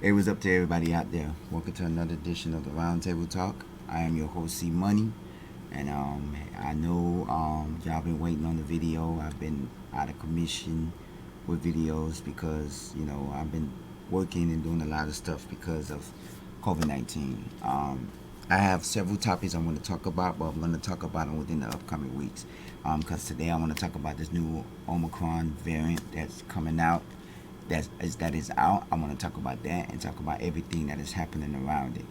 Hey, what's up to everybody out there? Welcome to another edition of the Roundtable Talk. I am your host, C Money, and I know y'all been waiting on the video. I've been out of commission with videos because I've been working and doing a lot of stuff because of COVID-19. I have several topics I want to talk about, but I'm going to talk about them within the upcoming weeks. Because today I want to talk about this new Omicron variant that's coming out that is out. I want to talk about that and talk about everything that is happening around it.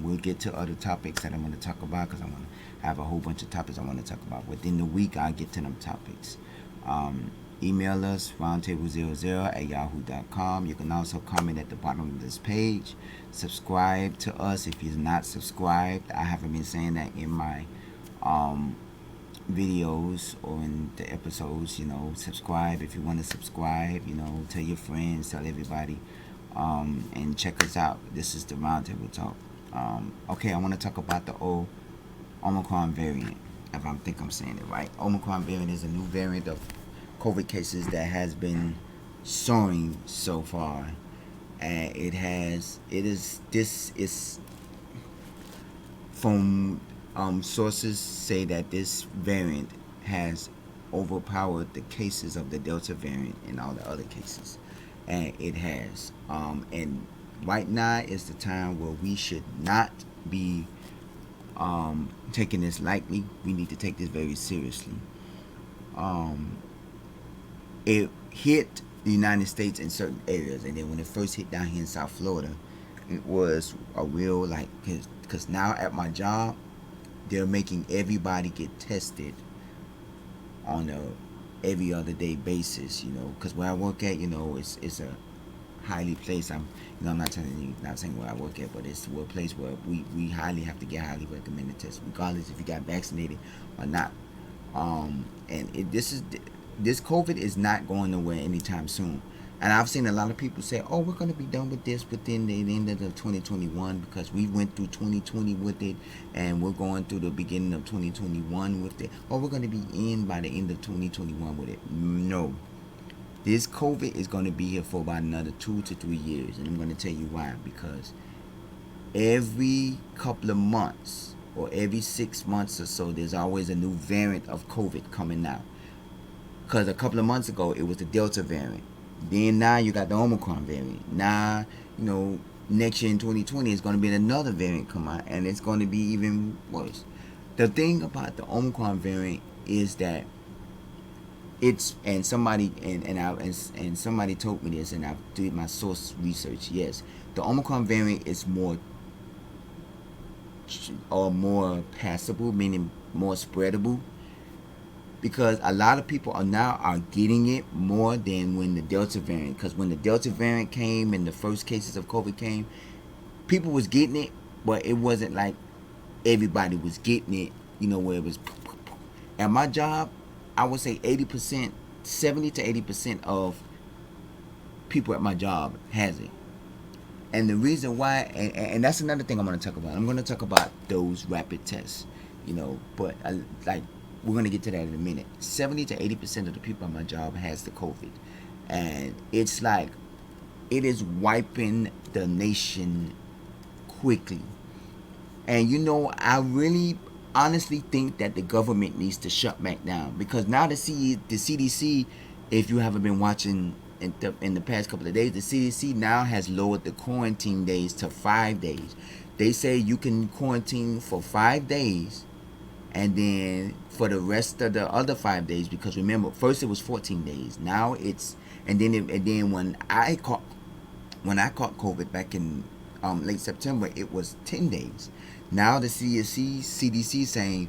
We'll get to other topics that I want to talk about because I want to have a whole bunch of topics I want to talk about. Within the week, I'll get to them topics. Email us roundtable00@yahoo.com. You can also comment at the bottom of this page. Subscribe to us if you're not subscribed. I haven't been saying that in my videos or in the episodes. Subscribe if you want to subscribe. Tell your friends, tell everybody, and check us out. This is the Roundtable Talk. Okay, I want to talk about the Omicron variant. If I think I'm saying it right, Omicron variant is a new variant of COVID cases that has been soaring so far, and this is from sources say that this variant has overpowered the cases of the Delta variant and all the other cases, and it has. And right now is the time where we should not be taking this lightly. We need to take this very seriously. It hit the United States in certain areas, and then when it first hit down here in South Florida, it was a real because now at my job they're making everybody get tested on a every other day basis. Because where I work at, it's a highly place. I'm not saying where I work at, but it's a place where we highly have to get highly recommended tests, regardless if you got vaccinated or not. This COVID is not going nowhere anytime soon. And I've seen a lot of people say, "Oh, we're going to be done with this within the end of 2021 because we went through 2020 with it, and we're going through the beginning of 2021 with it. Or we're going to be in by the end of 2021 with it." No, this COVID is going to be here for about another 2 to 3 years, and I'm going to tell you why. Because every couple of months or every 6 months or so, there's always a new variant of COVID coming out. Because a couple of months ago, it was the Delta variant. Then now you got the Omicron variant. Now, next year in 2020, it's going to be another variant come out, and it's going to be even worse. The thing about the Omicron variant is that somebody told me this, and I did my source research. Yes, the Omicron variant is more passable, meaning more spreadable, because a lot of people are getting it more than when the Delta variant. Because when the Delta variant came and the first cases of COVID came, people was getting it, but it wasn't like everybody was getting it. Where it was. At my job, I would say 80%, 70 to 80% of people at my job has it. And the reason why, and that's another thing I'm going to talk about. I'm going to talk about those rapid tests, but we're going to get to that in a minute. 70 to 80% of the people at my job has the COVID. And it's like, it is wiping the nation quickly. And I really honestly think that the government needs to shut back down. Because now the CDC, if you haven't been watching in the past couple of days, the CDC now has lowered the quarantine days to 5 days. They say you can quarantine for 5 days, and then for the rest of the other 5 days, because remember, first it was 14 days. Now it's and then when I caught COVID back in late September, it was 10 days. Now the CDC saying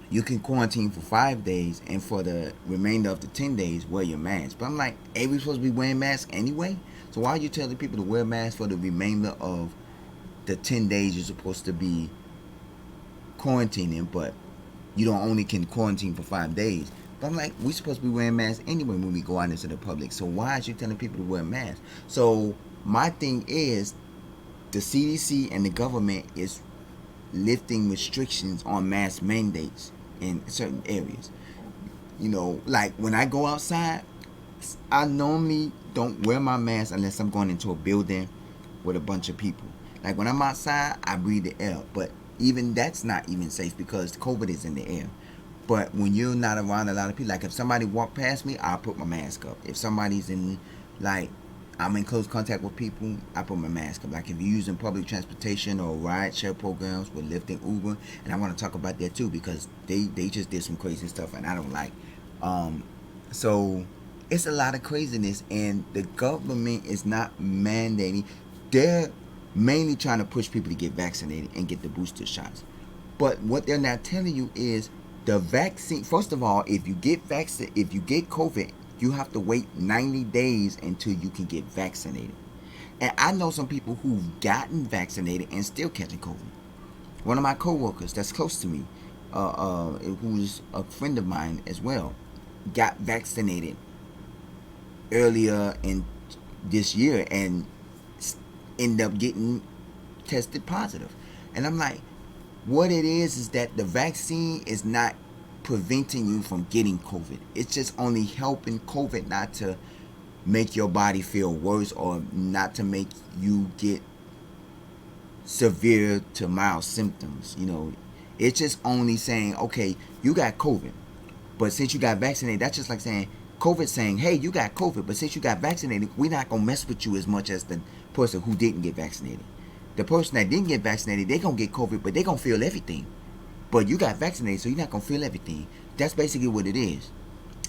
you can quarantine for 5 days, and for the remainder of the 10 days, wear your mask. But I'm like, ain't we supposed to be wearing masks anyway? So why are you telling people to wear masks for the remainder of the 10 days you're supposed to be quarantining, but you don't only can quarantine for 5 days? But I'm like, we're supposed to be wearing masks anyway when we go out into the public. So why are you telling people to wear masks? So my thing is, the CDC and the government is lifting restrictions on mask mandates in certain areas. Like when I go outside, I normally don't wear my mask unless I'm going into a building with a bunch of people. Like when I'm outside, I breathe the air, but even that's not even safe because COVID is in the air. But when you're not around a lot of people, like if somebody walk past me, I'll put my mask up. If somebody's in, like, I'm in close contact with people, I put my mask up. Like if you're using public transportation or ride share programs with Lyft and Uber, and I want to talk about that too because they just did some crazy stuff and I don't like. Um, so it's a lot of craziness, and the government is not mandating. They're mainly trying to push people to get vaccinated and get the booster shots. But what they're not telling you is the vaccine. First of all, if you get COVID, you have to wait 90 days until you can get vaccinated. And I know some people who've gotten vaccinated and still catching COVID. One of my coworkers that's close to me, who's a friend of mine as well, got vaccinated earlier in this year and ended up getting tested positive. And I'm like, what it is that the vaccine is not preventing you from getting COVID. It's just only helping COVID not to make your body feel worse or not to make you get severe to mild symptoms. It's just only saying, okay, you got COVID, but since you got vaccinated, that's just like saying COVID saying, hey, you got COVID, but since you got vaccinated, we're not gonna mess with you as much as the person who didn't get vaccinated. The person that didn't get vaccinated, they gonna get COVID, but they gonna feel everything. But you got vaccinated, so you're not gonna feel everything. That's basically what it is.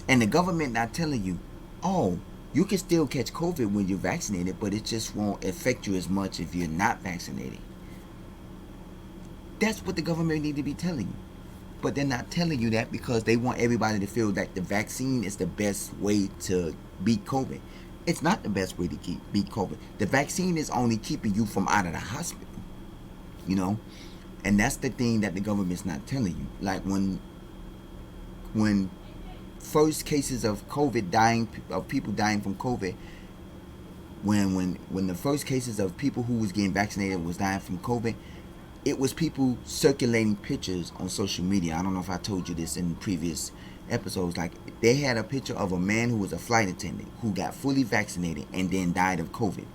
And the government not telling you, oh, you can still catch COVID when you're vaccinated, but it just won't affect you as much if you're not vaccinated. That's what the government need to be telling you. But they're not telling you that because they want everybody to feel that the vaccine is the best way to beat COVID. It's not the best way to beat COVID. The vaccine is only keeping you from out of the hospital. And that's the thing that the government's not telling you. Like when first cases of people dying from COVID, when the first cases of people who was getting vaccinated was dying from COVID, it was people circulating pictures on social media. I don't know if I told you this in previous episodes. Like they had a picture of a man who was a flight attendant who got fully vaccinated and then died of COVID.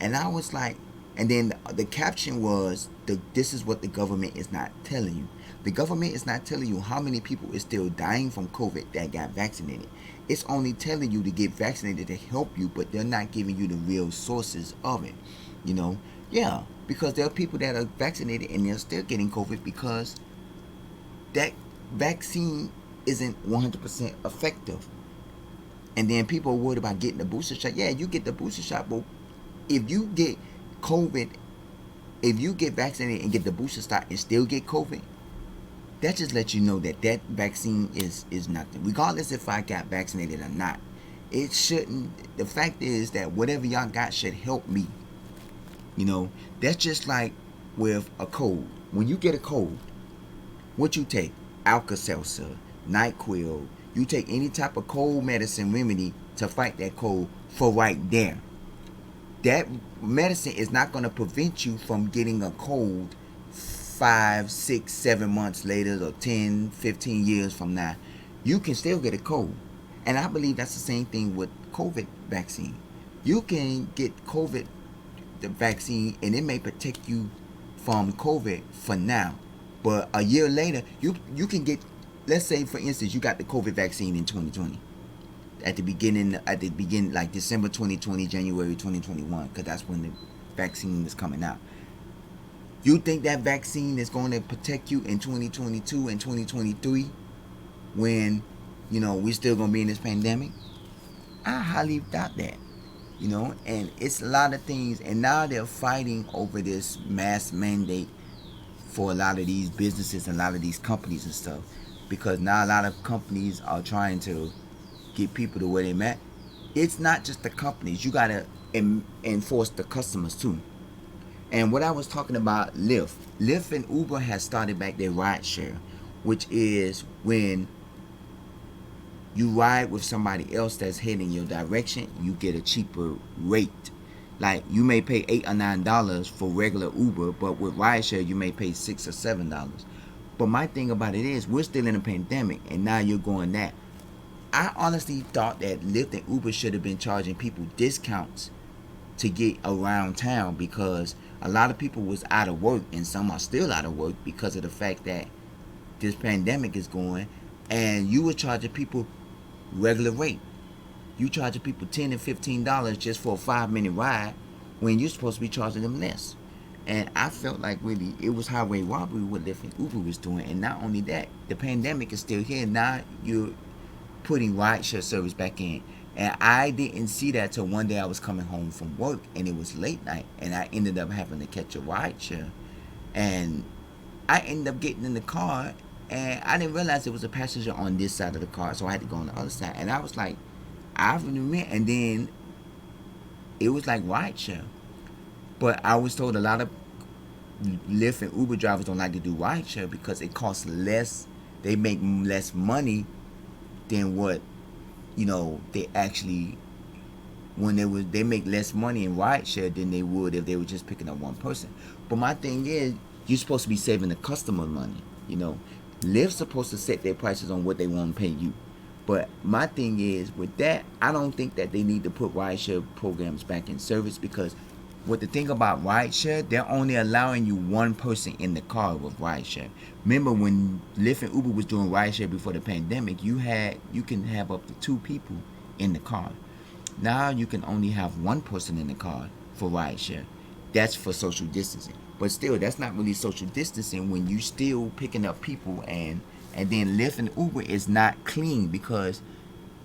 And I was like, and then the caption was, this is what the government is not telling you. The government is not telling you how many people is still dying from COVID that got vaccinated. It's only telling you to get vaccinated to help you, but they're not giving you the real sources of it. Yeah, because there are people that are vaccinated and they're still getting COVID because that vaccine isn't 100% effective. And then people are worried about getting the booster shot. Yeah, you get the booster shot, but if you get COVID, if you get vaccinated and get the booster shot and still get COVID, that just lets you know that vaccine is nothing. Regardless if I got vaccinated or not, it shouldn't. The fact is that whatever y'all got should help me. That's just like with a cold. When you get a cold, what you take? Alka-Seltzer, NyQuil. You take any type of cold medicine remedy to fight that cold for right there. That medicine is not going to prevent you from getting a cold 5, 6, 7 months later or 10, 15 years from now. You can still get a cold. And I believe that's the same thing with COVID vaccine. You can get COVID the vaccine and it may protect you from COVID for now, but a year later you can get, let's say for instance you got the COVID vaccine in 2020 at the beginning like December 2020, January 2021, because that's when the vaccine was coming out. You think that vaccine is going to protect you in 2022 and 2023 when we're still going to be in this pandemic? I highly doubt that. And it's a lot of things, and now they're fighting over this mass mandate for a lot of these businesses and a lot of these companies and stuff, because now a lot of companies are trying to get people to where they're at. It's not just the companies, you gotta enforce the customers too. And what I was talking about, Lyft and Uber has started back their ride share, which is when you ride with somebody else that's heading your direction, you get a cheaper rate. Like you may pay $8 or $9 for regular Uber, but with rideshare you may pay $6 or $7. But my thing about it is we're still in a pandemic, and now you're going that. I honestly thought that Lyft and Uber should have been charging people discounts to get around town because a lot of people was out of work and some are still out of work because of the fact that this pandemic is going, and you were charging people regular rate. You charging people $10 and $15 just for a 5 minute ride when you're supposed to be charging them less. And I felt like really it was highway robbery what Lyft and Uber was doing. And not only that, the pandemic is still here. Now you're putting rideshare service back in. And I didn't see that till one day I was coming home from work and it was late night and I ended up having to catch a rideshare. And I ended up getting in the car and I didn't realize there was a passenger on this side of the car, so I had to go on the other side. And I was like, I remember, and then it was like rideshare. But I was told a lot of Lyft and Uber drivers don't like to do rideshare because it costs less. They make less money than what they actually when they make less money in rideshare than they would if they were just picking up one person. But my thing is, you're supposed to be saving the customer money. Lyft's supposed to set their prices on what they want to pay you. But my thing is, with that, I don't think that they need to put rideshare programs back in service because what the thing about rideshare, they're only allowing you one person in the car with rideshare. Remember when Lyft and Uber was doing rideshare before the pandemic, you can have up to 2 people in the car. Now you can only have one person in the car for rideshare. That's for social distancing. But still, that's not really social distancing when you still picking up people and then Lyft and Uber is not clean because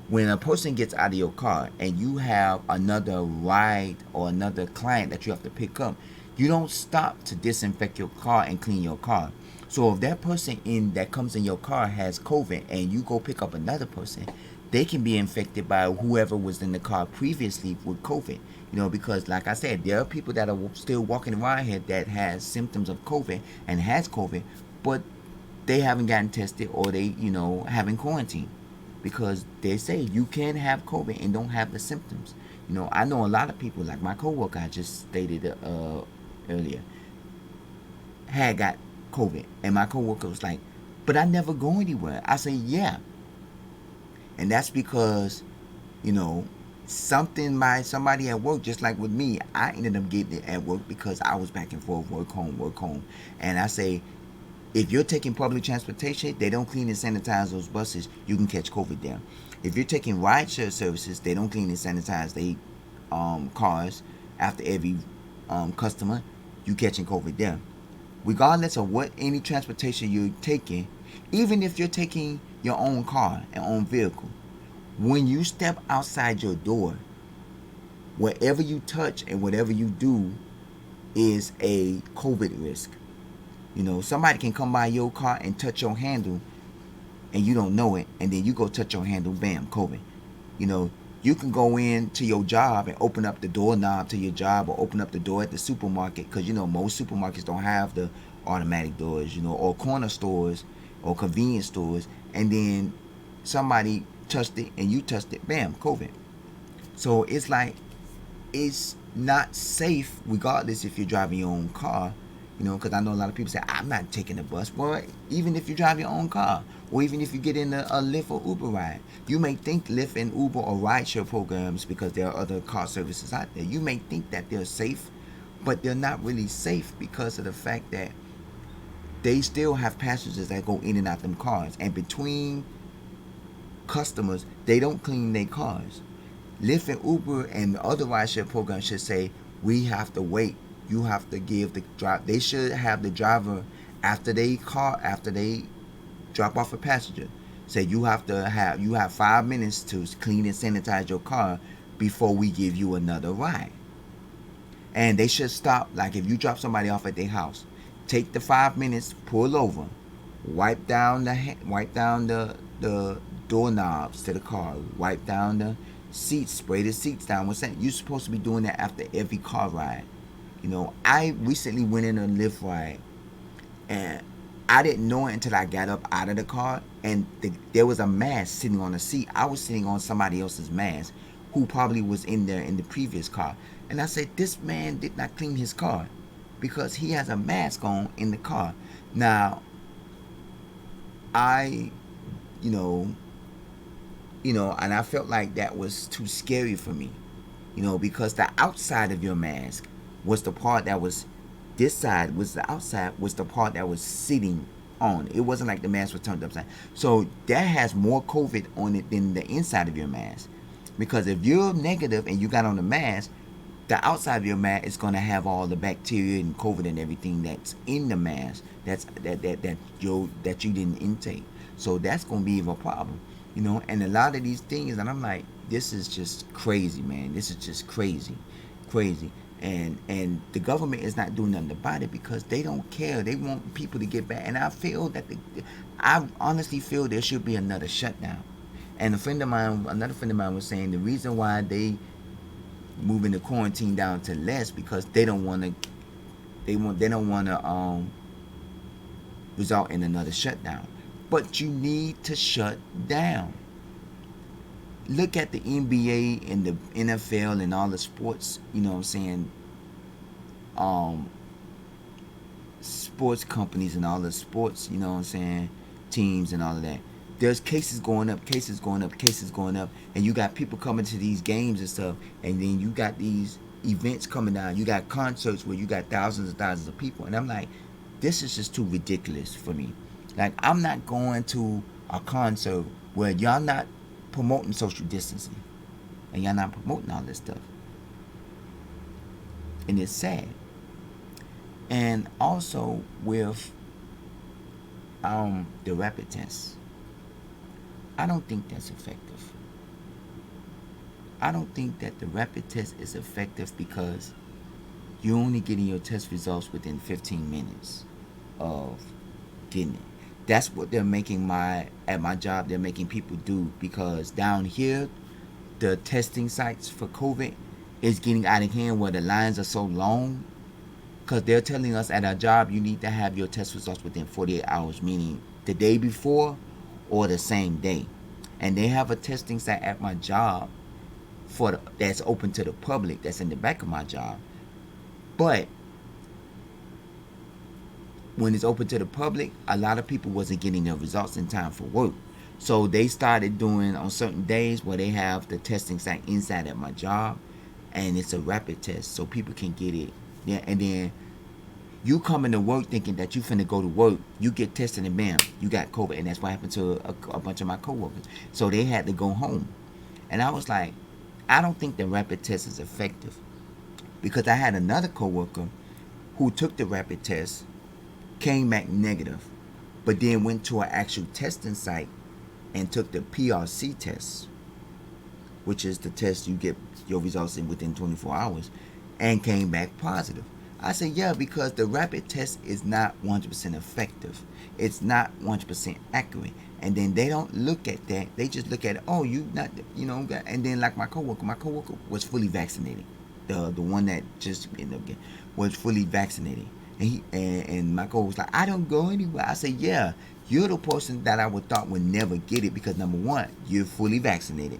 when a person gets out of your car and you have another ride or another client that you have to pick up, you don't stop to disinfect your car and clean your car. So if that person that comes in your car has COVID and you go pick up another person, they can be infected by whoever was in the car previously with COVID. Because like I said, there are people that are still walking around here that has symptoms of COVID and has COVID, but they haven't gotten tested or they, haven't quarantined. Because they say you can have COVID and don't have the symptoms. I know a lot of people, like my coworker I just stated earlier, had got COVID. And my coworker was like, but I never go anywhere. I say, yeah. And that's because, somebody at work, just like with me, I ended up getting it at work because I was back and forth, work home. And I say, if you're taking public transportation, they don't clean and sanitize those buses, you can catch COVID there. If you're taking rideshare services, they don't clean and sanitize their cars after every customer, you catching COVID there. Regardless of what any transportation you're taking, even if you're taking your own car and own vehicle, when you step outside your door, whatever you touch and whatever you do is a COVID risk. Somebody can come by your car and touch your handle and you don't know it, and then you go touch your handle, bam, COVID. You can go in to your job and open up the doorknob to your job or open up the door at the supermarket because, most supermarkets don't have the automatic doors, or corner stores or convenience stores, and then somebody touched it and you touched it, bam, COVID. So it's like, it's not safe regardless if you're driving your own car. Because I know a lot of people say, I'm not taking the bus. Well, even if you drive your own car, or even if you get in a Lyft or Uber ride, you may think Lyft and Uber or rideshare programs, because there are other car services out there, you may think that they're safe, but they're not really safe because of the fact that they still have passengers that go in and out them cars. And between customers, they don't clean their cars. Lyft and Uber and other rideshare programs should say, we have to wait. You have to give the driver. They should have the driver after they drop off a passenger. Say you have 5 minutes to clean and sanitize your car before we give you another ride. And they should stop. Like if you drop somebody off at their house, take the 5 minutes, pull over, wipe down the doorknobs to the car, wipe down the seats, spray the seats down. You're supposed to be doing that after every car ride. I recently went in a Lyft ride, and I didn't know it until I got up out of the car, and there was a mask sitting on the seat. I was sitting on somebody else's mask, who probably was in there in the previous car. And I said, this man did not clean his car, because he has a mask on in the car. Now, and I felt like that was too scary for me. because the outside of your mask was the part that was, this side was the outside, was the part that was sitting on. It wasn't like the mask was turned upside. So that has more COVID on it than the inside of your mask. Because if you're negative and you got on the mask, the outside of your mask is going to have all the bacteria and COVID and everything that's in the mask that you didn't intake. So that's going to be a problem. And a lot of these things, and I'm like, this is just crazy, man. This is just crazy, crazy. And the government is not doing nothing about it because they don't care. They want people to get back. And I honestly feel there should be another shutdown. And another friend of mine was saying the reason why they moving the quarantine down to less because they don't want to result in another shutdown. But you need to shut down. Look at the NBA and the NFL and all the sports, sports companies and all the sports, teams and all of that. There's cases going up, cases going up, cases going up, and you got people coming to these games and stuff, and then you got these events coming down. You got concerts where you got thousands and thousands of people, and I'm like, this is just too ridiculous for me. Like, I'm not going to a concert where y'all not promoting social distancing, and y'all not promoting all this stuff, and it's sad. And also with the rapid tests, I don't think that's effective. I don't think that the rapid test is effective because you're only getting your test results within 15 minutes of getting it. That's what they're making at my job, they're making people do, because down here, the testing sites for COVID is getting out of hand where the lines are so long, because they're telling us at our job you need to have your test results within 48 hours, meaning the day before or the same day. And they have a testing site at my job that's open to the public, that's in the back of my job. But when it's open to the public, a lot of people wasn't getting their results in time for work. So they started doing on certain days where they have the testing site inside at my job, and it's a rapid test so people can get it. Yeah, and then you come into work thinking that you finna go to work, you get tested and bam, you got COVID. And that's what happened to a bunch of my coworkers. So they had to go home. And I was like, I don't think the rapid test is effective, because I had another coworker who took the rapid test, came back negative, but then went to an actual testing site and took the PRC test, which is the test you get your results in within 24 hours, and came back positive. I said, yeah, because the rapid test is not 100% effective. It's not 100% accurate. And then they don't look at that. They just look at, oh, you not, and then like my coworker was fully vaccinated. The one that just ended up getting was fully vaccinated. And my coworker was like, I don't go anywhere. I said, yeah, you're the person that I would thought would never get it, because number one, you're fully vaccinated.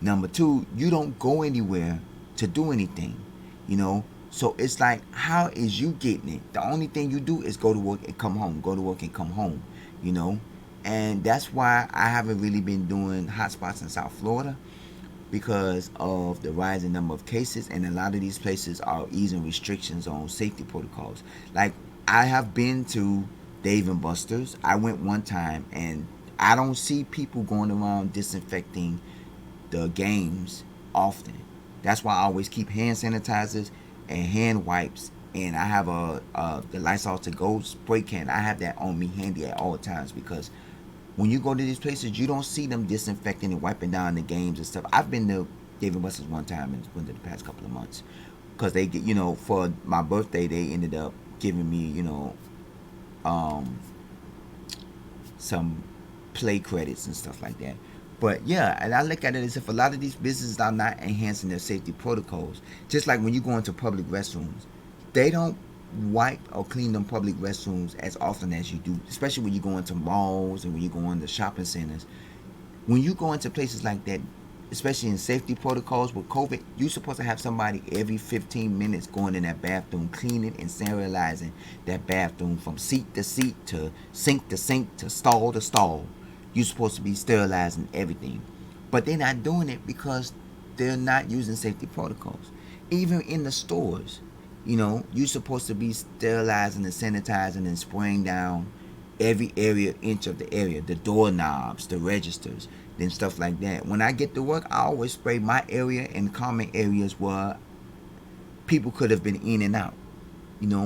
Number two, you don't go anywhere to do anything, So it's like, how is you getting it? The only thing you do is go to work and come home. Go to work and come home, And that's why I haven't really been doing hotspots in South Florida, because of the rising number of cases. And a lot of these places are easing restrictions on safety protocols. Like, I have been to Dave and Buster's. I went one time, and I don't see people going around disinfecting the games often. That's why I always keep hand sanitizers and hand wipes, and I have the Lysol to go spray can. I have that on me handy at all times, because when you go to these places, you don't see them disinfecting and wiping down the games and stuff. I've been to Dave & Buster's one time within the past couple of months, because they get, for my birthday, they ended up giving me, some play credits and stuff like that. But yeah, and I look at it as if a lot of these businesses are not enhancing their safety protocols. Just like when you go into public restrooms, they don't wipe or clean them public restrooms as often as you do, especially when you go into malls and when you go into shopping centers. When you go into places like that, especially in safety protocols with COVID, you're supposed to have somebody every 15 minutes going in that bathroom, cleaning and sterilizing that bathroom from seat to seat to sink to stall to stall. You're supposed to be sterilizing everything. But they're not doing it because they're not using safety protocols. Even in the stores, you're supposed to be sterilizing and sanitizing and spraying down every inch of the area, the doorknobs, the registers, and stuff like that. When I get to work, I always spray my area and common areas where people could have been in and out.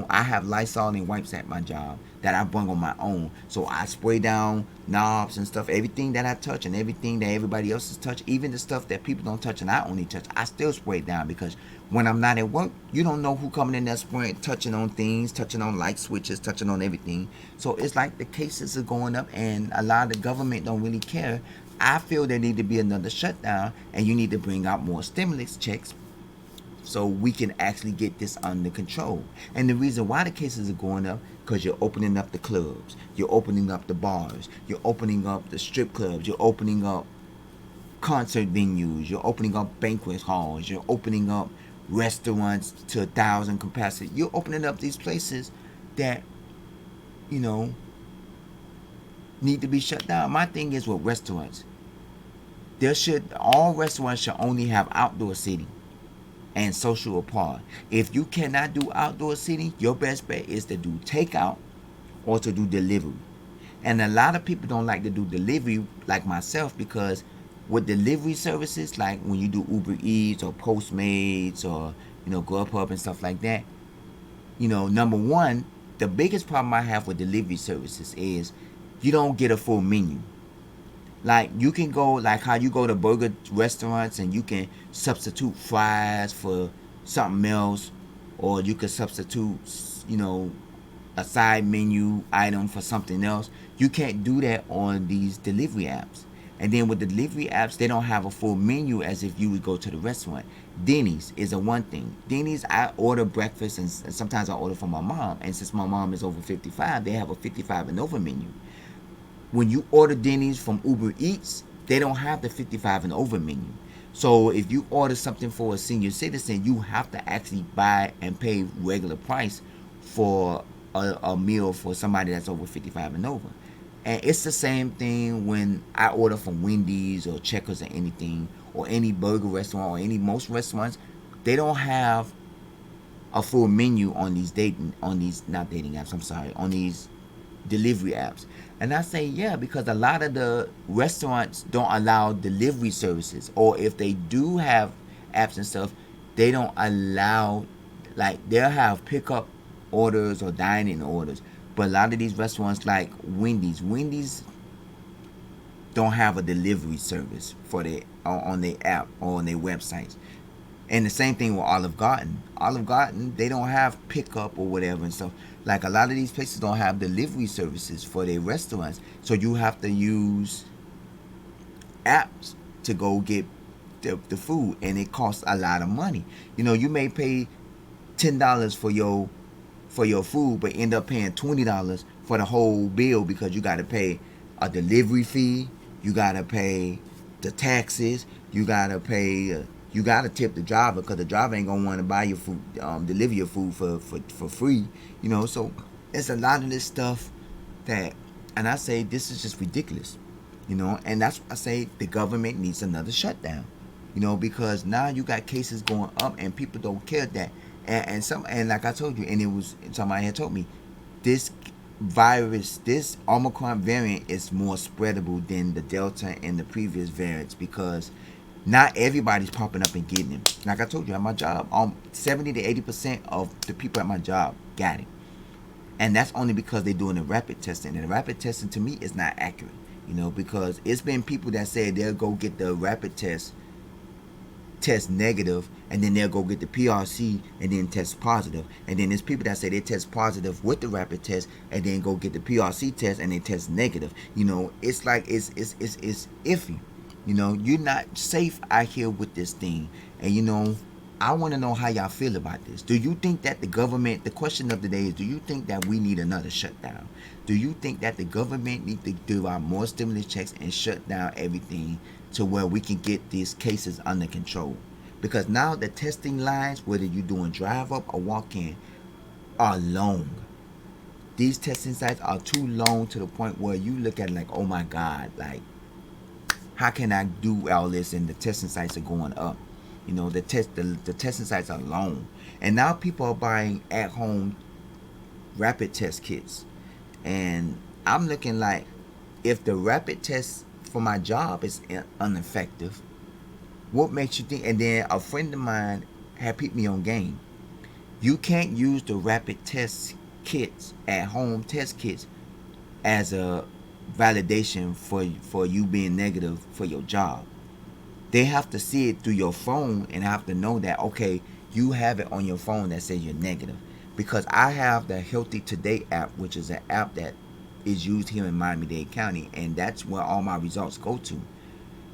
I have Lysol and wipes at my job that I bring on my own. So I spray down knobs and stuff, everything that I touch and everything that everybody else has touched, even the stuff that people don't touch and I only touch, I still spray it down because when I'm not at work, you don't know who coming in there spraying, touching on things, touching on light switches, touching on everything. So it's like the cases are going up and a lot of the government don't really care. I feel there need to be another shutdown and you need to bring out more stimulus checks so we can actually get this under control. And the reason why the cases are going up, because you're opening up the clubs, you're opening up the bars, you're opening up the strip clubs, you're opening up concert venues, you're opening up banquet halls, you're opening up restaurants to 1,000 capacity. You're opening up these places that, need to be shut down. My thing is with restaurants, all restaurants should only have outdoor seating and social apart. If you cannot do outdoor seating, your best bet is to do takeout or to do delivery. And a lot of people don't like to do delivery like myself because with delivery services, like when you do Uber Eats or Postmates or, Grubhub and stuff like that, number one, the biggest problem I have with delivery services is you don't get a full menu. Like you can go like how you go to burger restaurants and you can substitute fries for something else, or you could substitute, a side menu item for something else. You can't do that on these delivery apps. And then with the delivery apps, they don't have a full menu as if you would go to the restaurant. Denny's is a one thing. Denny's, I order breakfast and sometimes I order for my mom. And since my mom is over 55, they have a 55 and over menu. When you order Denny's from Uber Eats, they don't have the 55 and over menu. So if you order something for a senior citizen, you have to actually buy and pay regular price for a meal for somebody that's over 55 and over. And it's the same thing when I order from Wendy's or Checkers or anything, or any burger restaurant or most restaurants. They don't have a full menu on these on these delivery apps. And I say, yeah, because a lot of the restaurants don't allow delivery services, or if they do have apps and stuff, they don't allow, like they'll have pickup orders or dining orders. But a lot of these restaurants like Wendy's don't have a delivery service for on their app or on their websites. And the same thing with Olive Garden. Olive Garden, they don't have pickup or whatever and stuff. Like a lot of these places don't have delivery services for their restaurants. So you have to use apps to go get the food. And it costs a lot of money. You may pay $10 for your food, but end up paying $20 for the whole bill because you got to pay a delivery fee. You got to pay the taxes. You got to pay... you gotta tip the driver because the driver ain't gonna want to buy your food, deliver your food for free. So it's a lot of this stuff that, and I say this is just ridiculous. And that's why I say the government needs another shutdown. Because now you got cases going up and people don't care that, and like I told you, and it was somebody had told me, this virus, this Omicron variant is more spreadable than the Delta and the previous variants because not everybody's popping up and getting it. Like I told you, at my job, 70 to 80% of the people at my job got it. And that's only because they're doing the rapid testing. And the rapid testing, to me, is not accurate. Because it's been people that say they'll go get the rapid test negative, and then they'll go get the PRC and then test positive. And then there's people that say they test positive with the rapid test and then go get the PRC test and they test negative. It's like, it's iffy. You're not safe out here with this thing. And I want to know how y'all feel about this. Do you think that the government, the question of the day is, do you think that we need another shutdown? Do you think that the government need to give out more stimulus checks and shut down everything to where we can get these cases under control? Because now the testing lines, whether you're doing drive up or walk in, are long. These testing sites are too long to the point where you look at it like, oh my God, like, how can I do all this and the testing sites are going up? You know, the testing sites alone, and now people are buying at home rapid test kits, and I'm looking like, if the rapid test for my job is ineffective, what makes you think? And then a friend of mine had put me on game. You can't use the rapid test kits, at home test kits, as a validation for you being negative for your job. They have to see it through your phone and have to know that, okay, you have it on your phone that says you're negative. Because I have the Healthy Today app, which is an app that is used here in Miami-Dade County, and that's where all my results go to.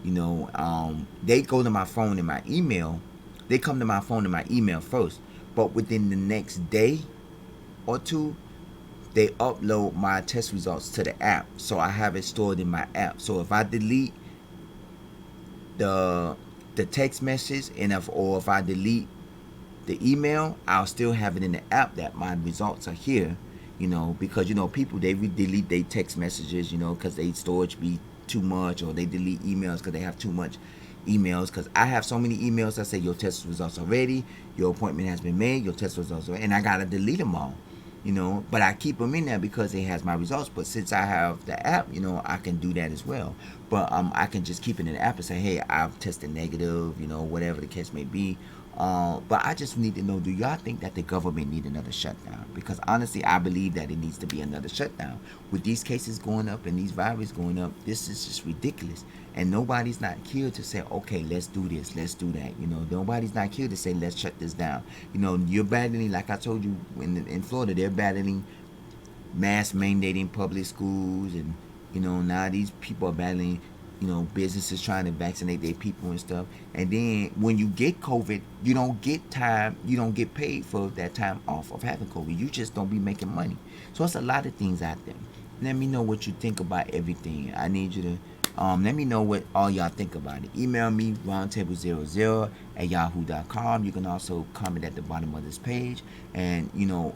You know, they go to my phone and my email. They come to my phone and my email first, but within the next day or two, they upload my test results to the app, so I have it stored in my app. So if I delete the text message, and if I delete the email, I'll still have it in the app that my results are here. You know, because people, they delete their text messages, because they storage be too much, or they delete emails because they have too much emails. Because I have so many emails that say your test results are ready, your appointment has been made, your test results are ready, and I gotta delete them all. But I keep them in there because it has my results. But since I have the app, I can do that as well. But I can just keep it in the app and say, hey, I've tested negative, whatever the case may be. But I just need to know, do y'all think that the government need another shutdown? Because honestly, I believe that it needs to be another shutdown. With these cases going up and these viruses going up, this is just ridiculous. And nobody's not here to say, okay, let's do this, let's do that. Nobody's not here to say, let's shut this down. You're battling, like I told you, in Florida, they're battling mass mandating public schools, and now these people are battling businesses trying to vaccinate their people and stuff. And then when you get COVID, you don't get paid for that time off of having COVID. You just don't be making money. So it's a lot of things out there. Let me know what you think about everything. I need you to let me know what all y'all think about it. Email me, roundtable00@yahoo.com. You can also comment at the bottom of this page. And,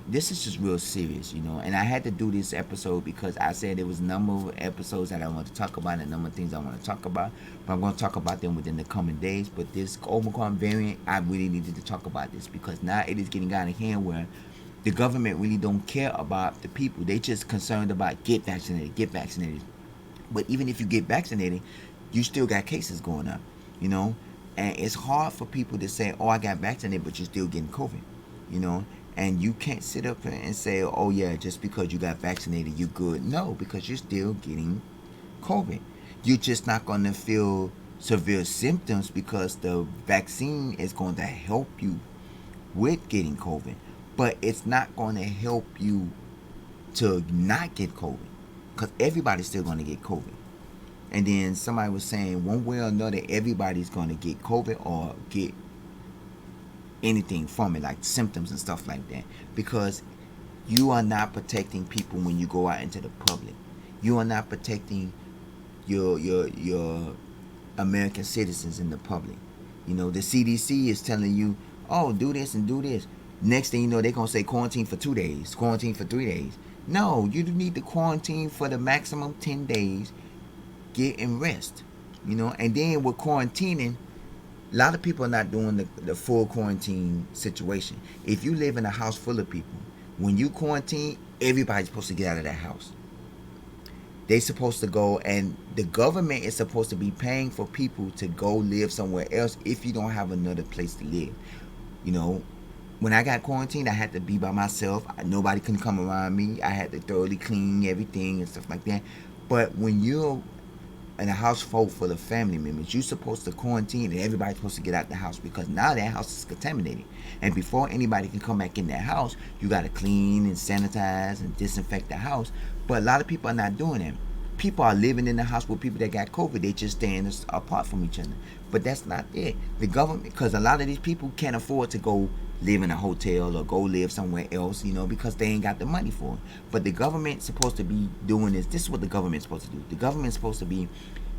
this is just real serious, And I had to do this episode because I said there was a number of episodes that I want to talk about and a number of things I want to talk about. But I'm going to talk about them within the coming days. But this Omicron variant, I really needed to talk about this because now it is getting out of hand where the government really don't care about the people. They just concerned about get vaccinated, get vaccinated. But even if you get vaccinated, you still got cases going up, And it's hard for people to say, oh, I got vaccinated, but you're still getting COVID, And you can't sit up and say, oh, yeah, just because you got vaccinated, you're good. No, because you're still getting COVID. You're just not going to feel severe symptoms because the vaccine is going to help you with getting COVID. But it's not going to help you to not get COVID. Because everybody's still going to get COVID. And then somebody was saying one way or another, everybody's going to get COVID or get anything from it, like symptoms and stuff like that. Because you are not protecting people when you go out into the public. You are not protecting your American citizens in the public. The CDC is telling you, oh, do this and do this. Next thing you know, they're going to say quarantine for 2 days, quarantine for 3 days. No, you need to quarantine for the maximum 10 days, get and rest, And then with quarantining, a lot of people are not doing the full quarantine situation. If you live in a house full of people, when you quarantine, everybody's supposed to get out of that house. They're supposed to go, and the government is supposed to be paying for people to go live somewhere else if you don't have another place to live, When I got quarantined, I had to be by myself. Nobody can come around me. I had to thoroughly clean everything and stuff like that. But when you're in a household full of family members, you're supposed to quarantine, and everybody's supposed to get out the house because now that house is contaminated. And before anybody can come back in that house, you got to clean and sanitize and disinfect the house. But a lot of people are not doing that. People are living in the house with people that got COVID. They just staying apart from each other. But that's not it. The government, because a lot of these people can't afford to go live in a hotel or go live somewhere else, because they ain't got the money for it. But the government's supposed to be doing this. This is what the government's supposed to do. The government's supposed to be,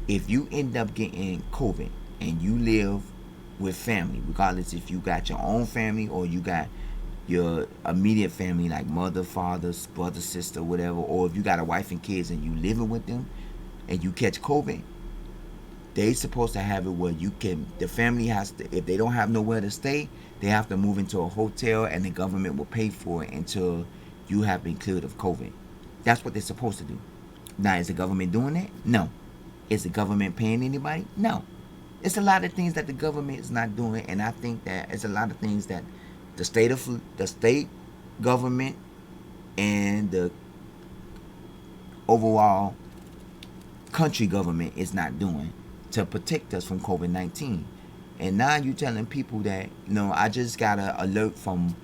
if you end up getting COVID and you live with family, regardless if you got your own family or you got your immediate family like mother, father, brother, sister, whatever, or if you got a wife and kids and you living with them and you catch COVID, They supposed to have it where you can, the family has to, if they don't have nowhere to stay, they have to move into a hotel and the government will pay for it until you have been cleared of COVID. That's what they're supposed to do. Now, is the government doing that? No. Is the government paying anybody? No. It's a lot of things that the government is not doing, and I think that it's a lot of things that the state government and the overall country government is not doing to protect us from COVID-19. And now you're telling people that, I just got an alert from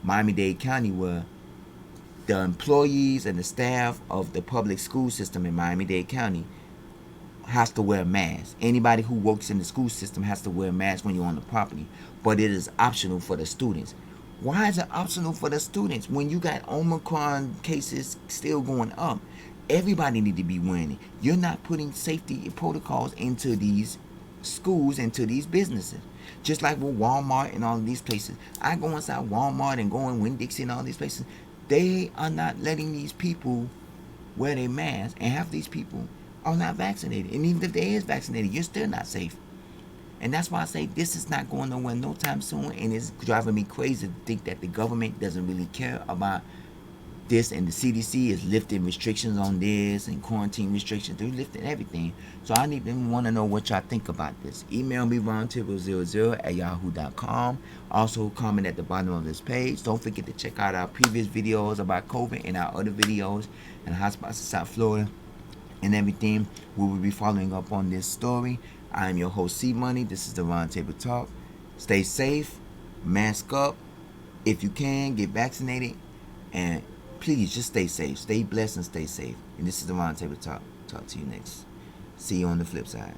Miami-Dade County where the employees and the staff of the public school system in Miami-Dade County has to wear a mask. Anybody who works in the school system has to wear a mask when you're on the property, but it is optional for the students. Why is it optional for the students when you got Omicron cases still going up? Everybody need to be wearing it. You're not putting safety protocols into these schools, into these businesses. Just like with Walmart and all of these places. I go inside Walmart and go in Winn-Dixie and all these places. They are not letting these people wear their masks, and half these people are not vaccinated. And even if they is vaccinated, you're still not safe. And that's why I say this is not going nowhere no time soon, and it's driving me crazy to think that the government doesn't really care about this, and the CDC is lifting restrictions on this and quarantine restrictions. They're lifting everything. So I want to know what y'all think about this. Email me roundtable00@yahoo.com. Also comment at the bottom of this page. Don't forget to check out our previous videos about COVID and our other videos and hotspots in South Florida and everything. We will be following up on this story. I am your host, C Money. This is the Roundtable Talk. Stay safe, mask up. If you can, get vaccinated, and please just stay safe. Stay blessed and stay safe. And this is the Roundtable Talk. Talk to you next. See you on the flip side.